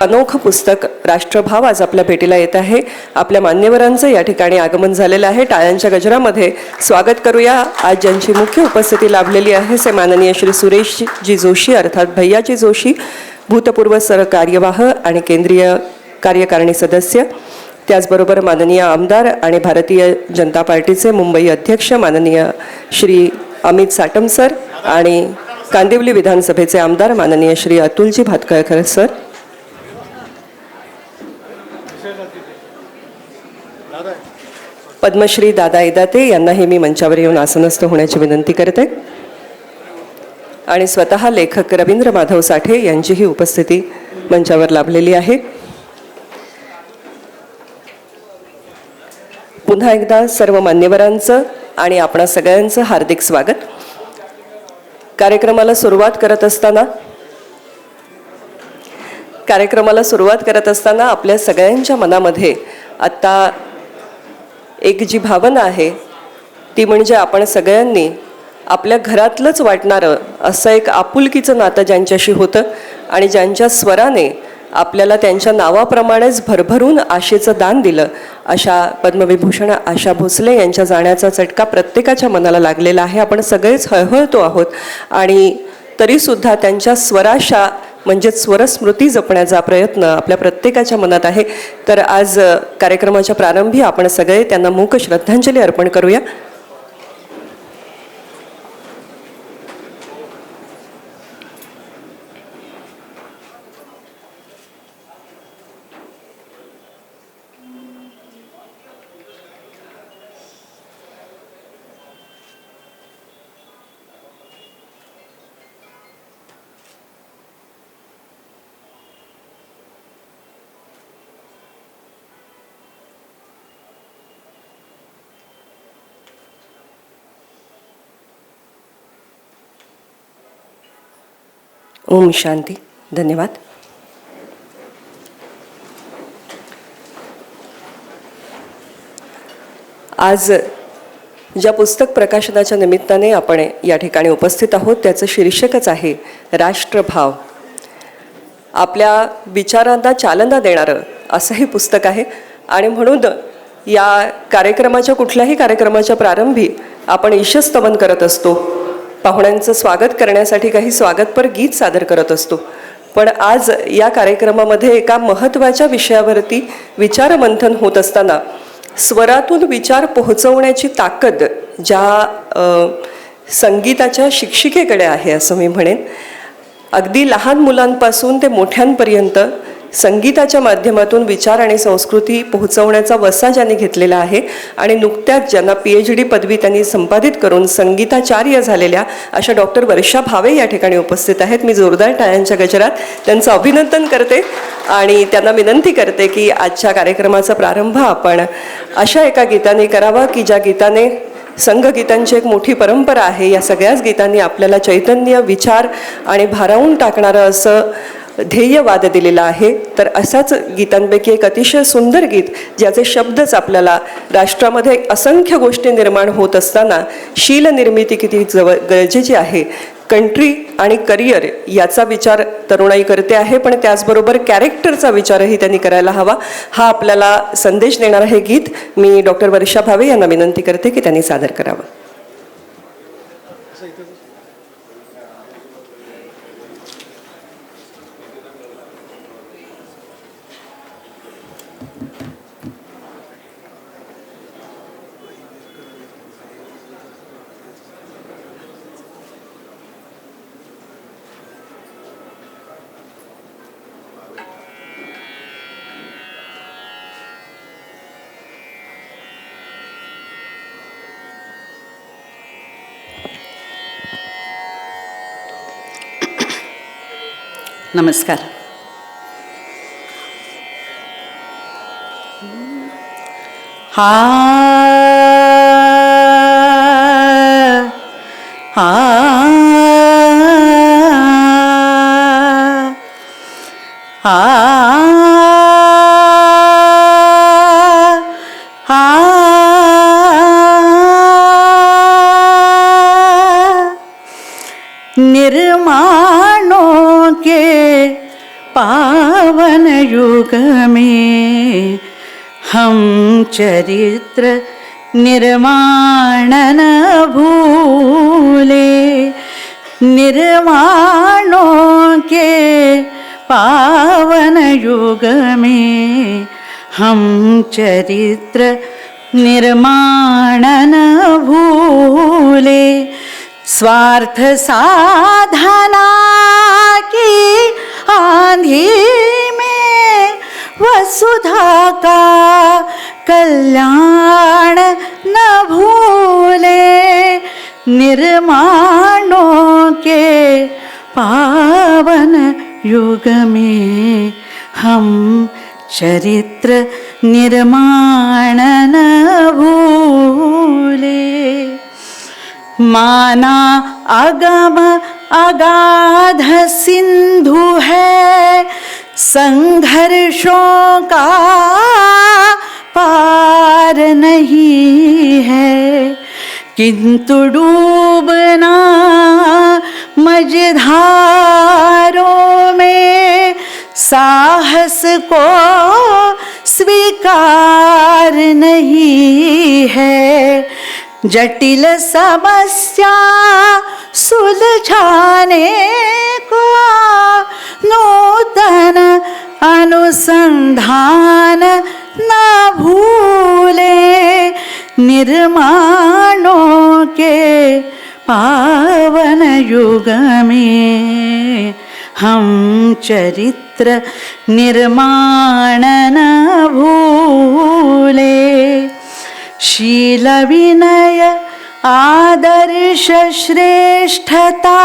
अनोखं पुस्तक राष्ट्रभाव आज आपल्या भेटीला येत आहे. आपल्या मान्यवरांचं या ठिकाणी आगमन झालेलं आहे. टाळ्यांच्या गजरामध्ये स्वागत करूया. आज ज्यांची मुख्य उपस्थिती लाभलेली आहे ते माननीय श्री सुरेशजी जोशी अर्थात भैयाजी जोशी, भूतपूर्व सरकार्यवाह आणि केंद्रीय कार्यकारिणी सदस्य, त्याचबरोबर माननीय आमदार आणि भारतीय जनता पार्टीचे मुंबई अध्यक्ष माननीय श्री अमित साटम सर आणि कांदिवली विधानसभेचे आमदार माननीय श्री अतुलजी भातखळकर सर. पद्मश्री दादा इदाते यांनाही मी मंचावर येऊन आसनस्थ होण्याची विनंती करते आणि स्वतः लेखक रवींद्र माधव साठे यांचीही उपस्थिती मंचावर लाभलेली आहे. पुन्हा एकदा सर्व मान्यवरांचं आणि आपणा सगळ्यांचं हार्दिक स्वागत. कार्यक्रमाला सुरुवात करत असताना आपल्या सगळ्यांच्या मनामध्ये आत्ता एक जी भावना आहे ती म्हणजे आपण सगळ्यांनी आपल्या घरातलंच वाटणारं असं एक आपुलकीचं नातं ज्यांच्याशी होतं आणि ज्यांच्या स्वराने आपल्याला त्यांच्या नावाप्रमाणेच भरभरून आशेचं दान दिलं, अशा पद्मविभूषण आशा भोसले यांच्या जाण्याचा चटका प्रत्येकाच्या मनाला लागलेला आहे. आपण सगळेच हळहळतो आहोत आणि तरीसुद्धा त्यांच्या स्वराशा म्हणजे स्वरस्मृती जपण्याचा प्रयत्न आपल्या प्रत्येकाच्या मनात आहे. तर आज कार्यक्रमाच्या प्रारंभी आपण सगळे त्यांना मूक श्रद्धांजली अर्पण करूया. ओम शांती. धन्यवाद. आज ज्या पुस्तक प्रकाशनाच्या निमित्ताने आपण या ठिकाणी उपस्थित आहोत त्याचं शीर्षकच आहे राष्ट्रभाव. आपल्या विचारांना चालना देणारं असं हे पुस्तक आहे आणि म्हणून या कार्यक्रमाच्या कुठल्याही कार्यक्रमाच्या प्रारंभी आपण ईशस्तवन करत असतो, पाहुण्यांचं स्वागत करण्यासाठी काही स्वागतपर गीत सादर करत असतो. पण आज या कार्यक्रमामध्ये एका महत्त्वाच्या विषयावरती विचारमंथन होत असताना स्वरातून विचार पोहोचवण्याची ताकद ज्या संगीताच्या शिक्षिकेकडे आहे असं मी म्हणेन. अगदी लहान मुलांपासून ते मोठ्यांपर्यंत संगीताच्या माध्यमातून विचार आणि संस्कृती पोहोचवण्याचा वसा ज्यांनी घेतलेला आहे आणि नुकत्याच ज्यांना PhD पदवी त्यांनी संपादित करून संगीताचार्य झालेल्या अशा डॉक्टर वर्षा भावे या ठिकाणी उपस्थित आहेत. मी जोरदार टाळ्यांच्या गजरात त्यांचं अभिनंदन करते आणि त्यांना विनंती करते की आजच्या कार्यक्रमाचा प्रारंभ आपण अशा एका गीताने करावा की ज्या गीताने संघगीतांची एक मोठी परंपरा आहे. या सगळ्याच गीतांनी आपल्याला चैतन्य, विचार आणि भारावून टाकणारं असं ध्येयवाद दिलेला आहे. तर असाच गीतांपैकी एक अतिशय सुंदर गीत ज्याचे शब्दच आपल्याला राष्ट्रामध्ये असंख्य गोष्टी निर्माण होत असताना शील निर्मिती किती गरजेची आहे, कंट्री आणि करिअर याचा विचार तरुणाई करते आहे, पण त्याचबरोबर कॅरेक्टरचा विचारही त्यांनी करायला हवा. हा आपल्याला संदेश देणारं हे गीत मी डॉक्टर वर्षा भावे यांना विनंती करते की त्यांनी सादर करावं. नमस्कार. हा हा हा हा निर्माणों के पावन पावन युग में हम चरित्र निर्माण न भूले। निर्माणों के पावन युग में हम चरित्र निर्माण न भूले। स्वार्थ साधना की आंधी में वसुधा का कल्याण न भूले। निर्माणों के पावन युग में हम चरित्र निर्माण न भूले। माना अगम अगाध सिंधु है, संघर्षों का पार नहीं है। किंतु डूबना मझधारों में साहस को स्वीकार नहीं है। जटिल समस्या सुलझाने को नूतन अनुसंधान न भूले। निर्माणों के पावन युग में हम चरित्र निर्माण न भूले। शील विनय आदर्श श्रेष्ठता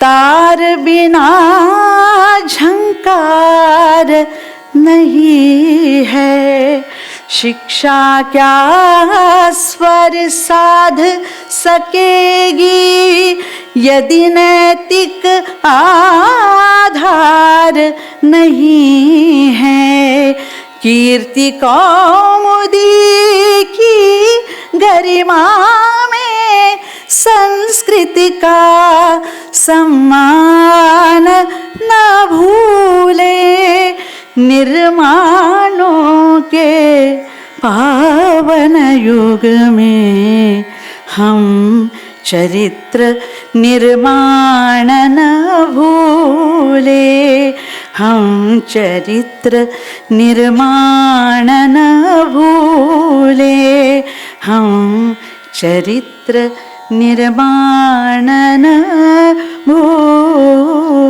तार बिना झंकार नहीं है। शिक्षा क्या स्वर साध सकेगी यदि नैतिक आधार नहीं है। कीर्ति कौमुदी की गरिमा में संस्कृति का सम्मान न भूले। निर्माणों के पावन युग में हम चरित्र निर्माण न भूले। हम चरित्र निर्माण न भूले। हम चरित्र निर्माण न भूले।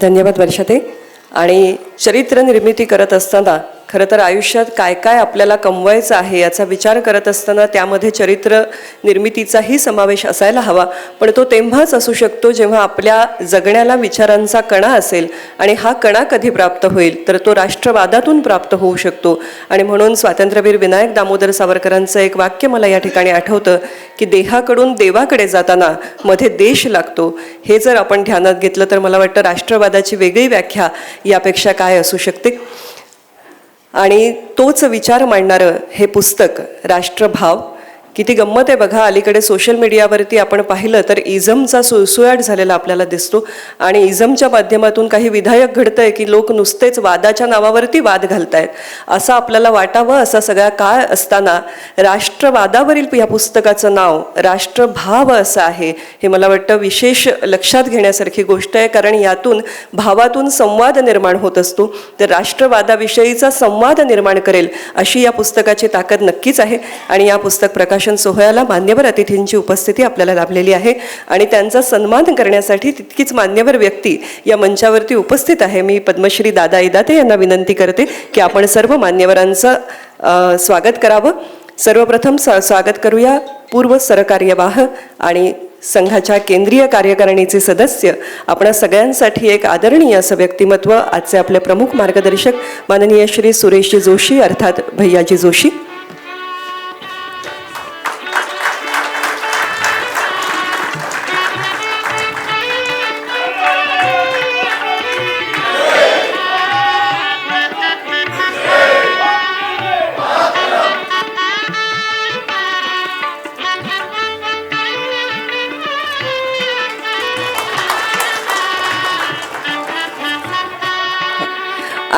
धन्यवाद वर्षाते. आणि चरित्र निर्मिती करत असताना खरं तर आयुष्यात काय काय आपल्याला कमवायचं आहे याचा विचार करत असताना त्यामध्ये चरित्र निर्मितीचाही समावेश असायला हवा. पण तो तेव्हाच असू शकतो जेव्हा आपल्या जगण्याला विचारांचा कणा असेल. आणि हा कणा कधी प्राप्त होईल तर तो राष्ट्रवादातून प्राप्त होऊ शकतो. आणि म्हणून स्वातंत्र्यवीर विनायक दामोदर सावरकरांचं एक वाक्य मला या ठिकाणी आठवतं की देहाकडून देवाकडे जाताना मध्ये देश लागतो. हे जर आपण ध्यानात घेतलं तर मला वाटतं राष्ट्रवादाची वेगळी व्याख्या यापेक्षा काय असू शकते. आणि तोच विचार मांडणारं हे पुस्तक राष्ट्रभाव. किती गंमत आहे बघा, अलीकडे सोशल मीडियावरती आपण पाहिलं तर इझमचा सुळसुळाट झालेला आपल्याला दिसतो. आणि इझमच्या माध्यमातून काही विधायक घडतंय की लोक नुसतेच वादाच्या नावावरती वाद घालतायत असं आपल्याला वाटावं. असा सगळा काळ असताना राष्ट्रवादावरील या पुस्तकाचं नाव राष्ट्रभाव असं आहे. हे मला वाटतं विशेष लक्षात घेण्यासारखी गोष्ट आहे. कारण यातून भावातून संवाद निर्माण होत असतो. तर राष्ट्रवादाविषयीचा संवाद निर्माण करेल अशी या पुस्तकाची ताकद नक्कीच आहे. आणि या पुस्तक प्रकाशन सोहळ्याला मान्यवर अतिथींची उपस्थिती आपल्याला लाभलेली आहे. आणि त्यांचा सन्मान करण्यासाठी तितकीच मान्यवर व्यक्ती या मंचावरती उपस्थित आहे. मी पद्मश्री दादा इदाते यांना विनंती करते की आपण सर्व मान्यवरांचं स्वागत करावं. सर्वप्रथम स्वागत करूया पूर्व सरकार्यवाह आणि संघाच्या केंद्रीय कार्यकारिणीचे सदस्य, आपणा सगळ्यांसाठी एक आदरणीय असं व्यक्तिमत्व, आजचे आपले प्रमुख मार्गदर्शक माननीय श्री सुरेशजी जोशी अर्थात भैयाजी जोशी.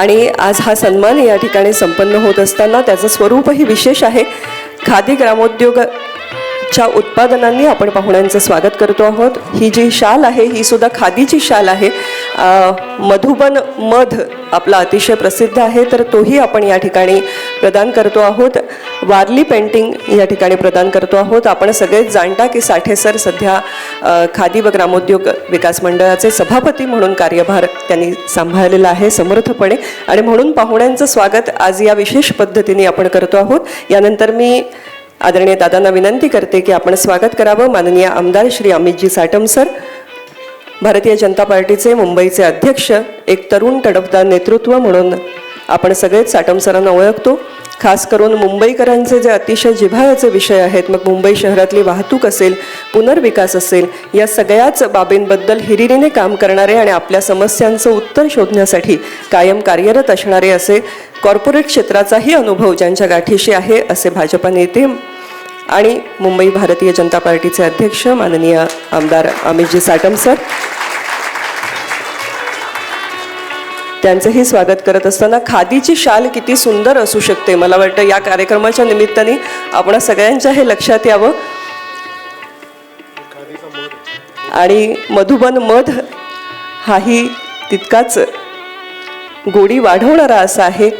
आणि आज हा सन्मान या ठिकाणी संपन्न होत असताना त्याचं स्वरूपही विशेष आहे. खादी ग्रामोद्योगच्या उत्पादनांनी आपण पाहुण्यांचं स्वागत करतो आहोत. ही जी शाल आहे ही सुद्धा खादीची शाल आहे. मधुबन मध आपला अतिशय प्रसिद्ध आहे, तर तोही आपण या ठिकाणी प्रदान करतो आहोत. वारली पेंटिंग या ठिकाणी प्रदान करतो आहोत. आपण सगळेच जाणता की साठे सर सध्या खादी व ग्रामोद्योग विकास मंडळाचे सभापती म्हणून कार्यभार त्यांनी सांभाळलेला आहे समर्थपणे, आणि म्हणून पाहुण्यांचं स्वागत आज या विशेष पद्धतीने आपण करतो आहोत. यानंतर मी आदरणीय दादांना विनंती करते की आपण स्वागत करावं. माननीय आमदार श्री अमितजी साटम सर, भारतीय जनता पार्टीचे मुंबईचे अध्यक्ष, एक तरुण तडफदार नेतृत्व म्हणून आपण सगळेच साटम सरांना ओळखतो. खास करून मुंबईकरांचे जे अतिशय जिव्हाळ्याचे विषय आहेत, मग मुंबई शहरातली वाहतूक असेल, पुनर्विकास असेल, या सगळ्याच बाबींबद्दल हिरिरीने काम करणारे आणि आपल्या समस्यांचं उत्तर शोधण्यासाठी कायम कार्यरत असणारे असे कॉर्पोरेट क्षेत्राचाही अनुभव ज्यांच्या गाठीशी आहे असे भाजपा नेते आणि मुंबई भारतीय जनता पार्टीचे अध्यक्ष माननीय आमदार अमितजी साटम सर, त्यांचंही स्वागत करत असताना खादीची शाल किती सुंदर असू शकते, मला वाटतं या कार्यक्रमाच्या निमित्ताने आपण सगळ्यांच्या हे लक्षात यावं. आणि मधुबन मध हाही तितकाच गोडी वाढवणारा असा आहे.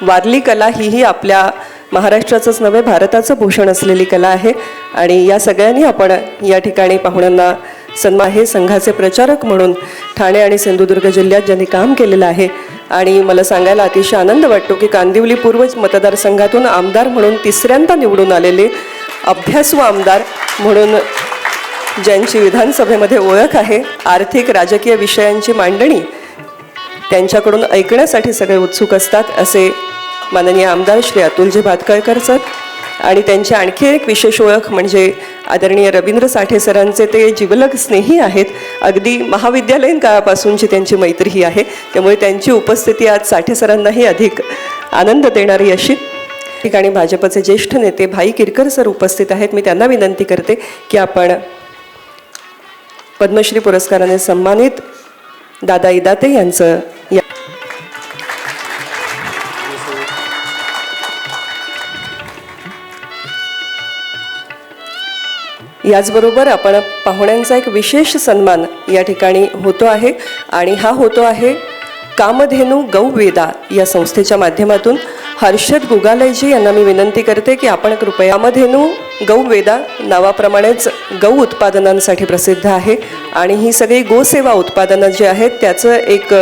वारली कला ही आपल्या महाराष्ट्राचंच नव्हे भारताचं भूषण असलेली कला आहे, आणि या सगळ्यांनी आपण या ठिकाणी पाहुण्यांना सन्मान आहे. संघाचे प्रचारक म्हणून ठाणे आणि सिंधुदुर्ग जिल्ह्यात ज्यांनी काम केलेलं आहे, आणि मला सांगायला अतिशय आनंद वाटतो की कांदिवली पूर्व मतदारसंघातून आमदार म्हणून तिसऱ्यांदा निवडून आलेले अभ्यासू आमदार म्हणून ज्यांची विधानसभेमध्ये ओळख आहे, आर्थिक राजकीय विषयांची मांडणी त्यांच्याकडून ऐकण्यासाठी सगळे उत्सुक असतात असे माननीय आमदार श्री अतुलजी भातखळकर सर. आणि त्यांची आणखी एक विशेष ओळख म्हणजे आदरणीय रवींद्र साठे सरांचे ते जिवलग स्नेही आहेत. अगदी महाविद्यालयीन काळापासूनची त्यांची मैत्री आहे, त्यामुळे त्यांची उपस्थिती आज साठे सरांनाही अधिक आनंद देणारी अशी. ठिकाणी भाजपचे ज्येष्ठ नेते भाई किरकर सर उपस्थित आहेत. मी त्यांना विनंती करते की आपण पद्मश्री पुरस्काराने सन्मानित दादा इदाते यांचं याचबरोबर आपण पाहुण्यांचा एक विशेष सन्मान या ठिकाणी होतो आहे, आणि हा होतो आहे कामधेनू गौवेदा या संस्थेच्या माध्यमातून. हर्षद गुगालयजी यांना मी विनंती करते की आपण कृपया, कामधेनू गौवेदा नावाप्रमाणेच गौ उत्पादनांसाठी प्रसिद्ध आहे, आणि ही सगळी गोसेवा उत्पादनं जी आहेत त्याचं एक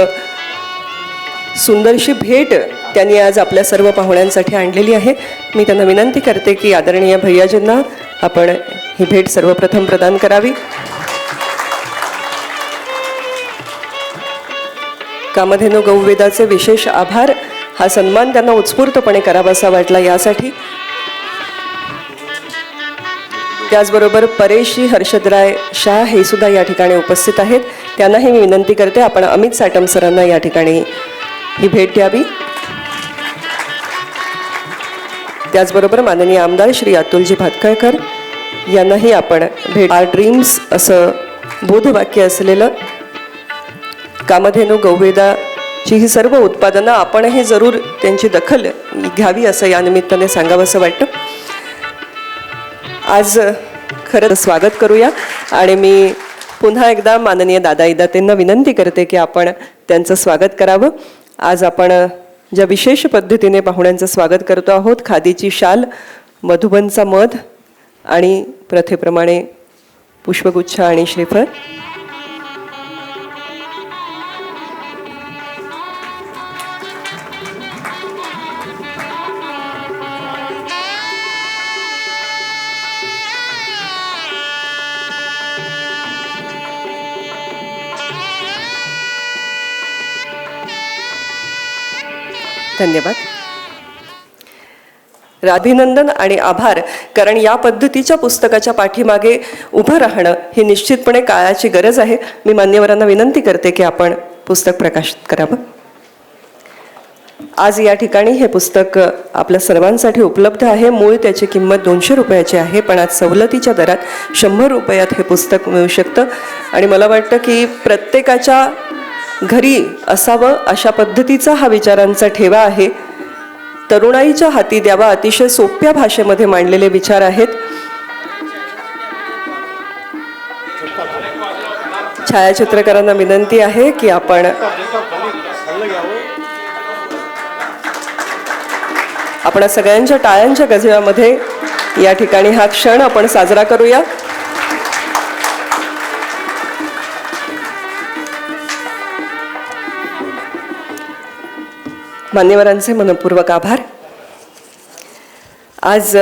सुंदरशी भेट त्यांनी आज आपल्या सर्व पाहुण्यांसाठी आणलेली आहे. मी त्यांना विनंती करते की आदरणीय भैयाजींना आपण ही भेट सर्वप्रथम प्रदान करावी. कामधेनू गौवेदाचे विशेष आभार. हा सन्मान त्यांना उत्स्फूर्तपणे करावासा वाटला यासाठी. त्याचबरोबर परेशजी हर्षदराय शाह हे सुद्धा या ठिकाणी उपस्थित आहेत. त्यांनाही मी विनंती करते आपण अमित साटम सरांना या ठिकाणी ही भेट द्यावी. त्याचबरोबर माननीय आमदार श्री अतुलजी भातखळकर यांनाही आपण भेट. आर ड्रीम्स असं बोधवाक्य असलेलं कामधेनू गौवेदाची ही सर्व उत्पादनं आपणही जरूर त्यांची दखल घ्यावी असं या निमित्ताने सांगावं असं वाटतं. आज खरं स्वागत करूया, आणि मी पुन्हा एकदा माननीय दादा इदातेंना विनंती करते की आपण त्यांचं स्वागत करावं. आज आपण ज्या विशेष पद्धतीने पाहुण्यांचं स्वागत करतो आहोत, खादीची शाल, मधुबनचा मध आणि प्रथेप्रमाणे पुष्पगुच्छ आणि श्रीफळ. धन्यवाद. अभिनंदन आणि आभार, कारण या पद्धतीच्या पुस्तकाच्या पाठीमागे उभं राहणं ही निश्चितपणे काळाची गरज आहे. मी मान्यवरांना विनंती करते की आपण पुस्तक प्रकाशित करावं. आज या ठिकाणी हे पुस्तक आपल्या सर्वांसाठी उपलब्ध आहे. मूळ त्याची किंमत 200 रुपयाची आहे, पण आज सवलतीच्या दरात 100 रुपयात हे पुस्तक मिळू शकतं. आणि मला वाटतं की प्रत्येकाच्या घरी असावं अशा पद्धतीचा हा विचारांचा ठेवा आहे. तरुणाईच्या हाती द्यावा अतिशय सोप्या भाषेमध्ये मांडलेले विचार आहेत. छायाचित्रकारांना विनंती आहे की आपण आपणा सगळ्यांच्या टाळ्यांच्या गजरामध्ये या ठिकाणी हा क्षण आपण साजरा करूया. मान्यवरांचे मनपूर्वक आभार. आज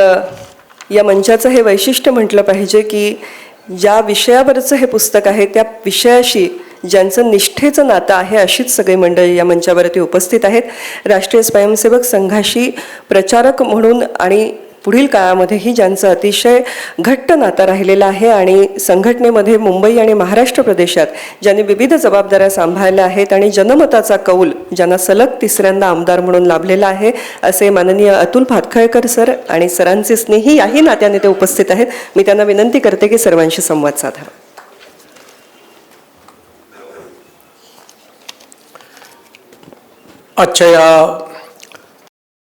या मंचाचं हे वैशिष्ट्य म्हटलं पाहिजे की ज्या विषयावरचं हे पुस्तक आहे त्या विषयाशी ज्यांचं निष्ठेचं नातं आहे अशीच सगळी मंडळी या मंचावरती उपस्थित आहेत. राष्ट्रीय स्वयंसेवक संघाशी प्रचारक म्हणून आणि पुढील काळामध्येही ज्यांचं अतिशय घट्ट नातं राहिलेलं आहे आणि संघटनेमध्ये मुंबई आणि महाराष्ट्र प्रदेशात ज्यांनी विविध जबाबदाऱ्या सांभाळल्या आहेत आणि जनमताचा कौल ज्यांना सलग तिसऱ्यांदा आमदार म्हणून लाभलेला आहे असे माननीय अतुल भातखळकर सर आणि सरांचे स्नेही याही नात्याने ते उपस्थित आहेत. मी त्यांना विनंती करते की सर्वांशी संवाद साधा. आजच्या या